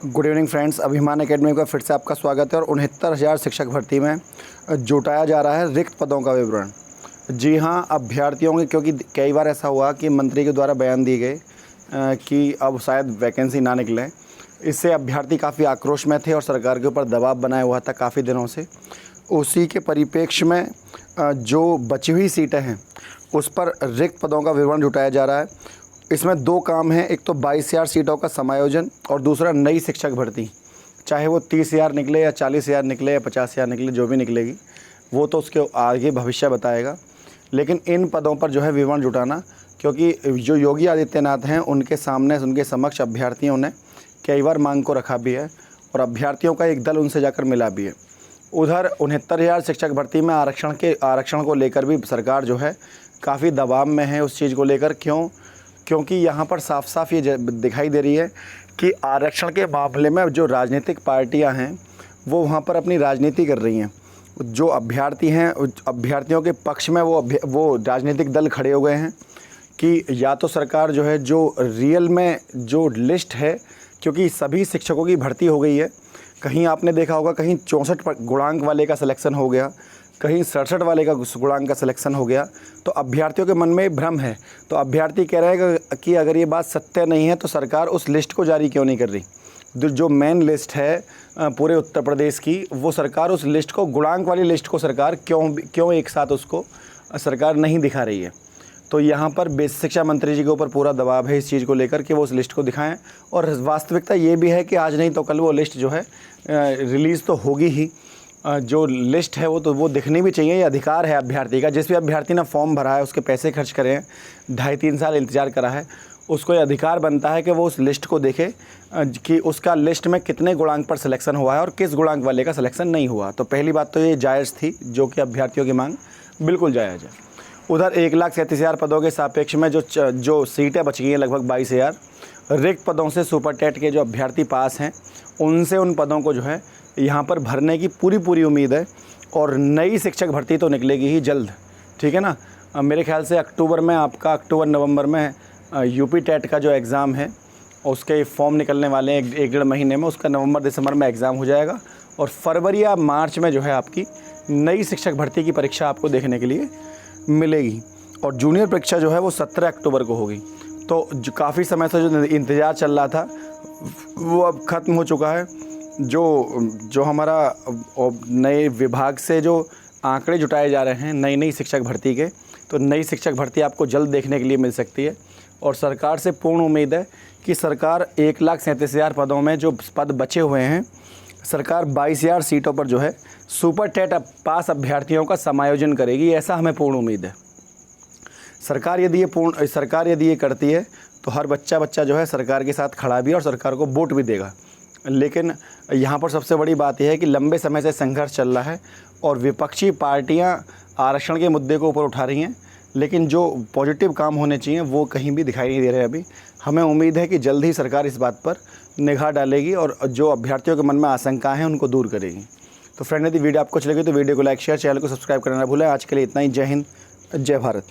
Good evening friends, अभिमान academy का फिर से आपका स्वागत है। और 69,000 शिक्षक भर्ती में जुटाया जा रहा है रिक्त पदों का विवरण। जी हाँ, अभ्यर्थियों के, क्योंकि कई बार ऐसा हुआ कि मंत्री के द्वारा बयान दिए गए कि अब शायद वैकेंसी ना निकले। इससे अभ्यर्थी काफ़ी आक्रोश में थे और सरकार के ऊपर दबाव बनाया हुआ था काफ़ी दिनों से। उसी के परिप्रेक्ष्य में जो बची हुई सीटें हैं उस पर रिक्त पदों का विवरण जुटाया जा रहा है। इसमें दो काम हैं, एक तो 22,000 सीटों का समायोजन और दूसरा नई शिक्षक भर्ती। चाहे वो 30,000 निकले या 40,000 निकले या 50,000 निकले, जो भी निकलेगी वो तो उसके आगे भविष्य बताएगा। लेकिन इन पदों पर जो है विवरण जुटाना, क्योंकि जो योगी आदित्यनाथ हैं उनके सामने, उनके समक्ष अभ्यर्थियों ने कई बार मांग को रखा भी है और अभ्यर्थियों का एक दल उनसे जाकर मिला भी है। उधर 69,000 शिक्षक भर्ती में आरक्षण को लेकर भी सरकार जो है काफ़ी दबाव में है उस चीज़ को लेकर। क्योंकि यहाँ पर साफ साफ ये दिखाई दे रही है कि आरक्षण के मामले में जो राजनीतिक पार्टियाँ हैं वो वहाँ पर अपनी राजनीति कर रही हैं। जो अभ्यर्थी हैं, अभ्यर्थियों के पक्ष में वो राजनीतिक दल खड़े हो गए हैं कि या तो सरकार जो है, जो रियल में जो लिस्ट है, क्योंकि सभी शिक्षकों की भर्ती हो गई है। कहीं आपने देखा होगा, कहीं 64 गुणांक वाले का सिलेक्शन हो गया, कहीं 67 वाले का गुणांक का सिलेक्शन हो गया। तो अभ्यर्थियों के मन में भ्रम है। तो अभ्यर्थी कह रहे हैं कि अगर ये बात सत्य नहीं है तो सरकार उस लिस्ट को जारी क्यों नहीं कर रही। जो मेन लिस्ट है पूरे उत्तर प्रदेश की, वो सरकार उस लिस्ट को, गुणांक वाली लिस्ट को सरकार क्यों एक साथ उसको सरकार नहीं दिखा रही है। तो यहाँ पर बेसिक शिक्षा मंत्री जी के ऊपर पूरा दबाव है इस चीज़ को लेकर कि वो उस लिस्ट को दिखाएं। और वास्तविकता ये भी है कि आज नहीं तो कल वो लिस्ट जो है रिलीज़ तो होगी ही। जो लिस्ट है वो दिखनी भी चाहिए। ये अधिकार है अभ्यर्थी का। जिस भी अभ्यर्थी ने फॉर्म भरा है, उसके पैसे खर्च करे हैं, 2.5-3 साल इंतज़ार करा है, उसको ये अधिकार बनता है कि वो उस लिस्ट को देखे कि उसका लिस्ट में कितने गुणांक पर सिलेक्शन हुआ है और किस गुणांक वाले का सिलेक्शन नहीं हुआ। तो पहली बात तो ये जायज़ थी, जो कि अभ्यर्थियों की मांग बिल्कुल जायज़ है। उधर 1,37,000 पदों के सापेक्ष में जो सीटें बच गई हैं, लगभग 22,000 रिक्त पदों से सुपर टेट के जो अभ्यर्थी पास हैं, उनसे उन पदों को जो है यहाँ पर भरने की पूरी उम्मीद है। और नई शिक्षक भर्ती तो निकलेगी ही जल्द, ठीक है ना। मेरे ख्याल से अक्टूबर नवंबर में यूपी टेट का जो एग्ज़ाम है उसके फॉर्म निकलने वाले हैं 1-1.5 महीने में। उसका नवंबर दिसंबर में एग्ज़ाम हो जाएगा और फरवरी या मार्च में जो है आपकी नई शिक्षक भर्ती की परीक्षा आपको देखने के लिए मिलेगी। और जूनियर परीक्षा जो है वो 17 अक्टूबर को होगी। तो काफ़ी समय से जो इंतज़ार चल रहा था वो अब ख़त्म हो चुका है। जो हमारा नए विभाग से जो आंकड़े जुटाए जा रहे हैं नई शिक्षक भर्ती के, तो नई शिक्षक भर्ती आपको जल्द देखने के लिए मिल सकती है। और सरकार से पूर्ण उम्मीद है कि सरकार 1,37,000 पदों में जो पद बचे हुए हैं, सरकार 22,000 सीटों पर जो है सुपर टेट पास अभ्यर्थियों का समायोजन करेगी। ऐसा हमें पूर्ण उम्मीद है। सरकार यदि ये करती है तो हर बच्चा जो है सरकार के साथ खड़ा भी है और सरकार को वोट भी देगा। लेकिन यहाँ पर सबसे बड़ी बात यह है कि लंबे समय से संघर्ष चल रहा है और विपक्षी पार्टियाँ आरक्षण के मुद्दे को ऊपर उठा रही हैं, लेकिन जो पॉजिटिव काम होने चाहिए वो कहीं भी दिखाई नहीं दे रहे अभी। हमें उम्मीद है कि जल्द ही सरकार इस बात पर निगाह डालेगी और जो अभ्यर्थियों के मन में आशंकाएँ हैं उनको दूर करेगी। तो फ्रेंड, यदि वीडियो आपको अच्छी लगी तो वीडियो को लाइक, शेयर, चैनल को सब्सक्राइब करना ना भूलें। आज के लिए इतना ही। जय हिंद, जय भारत।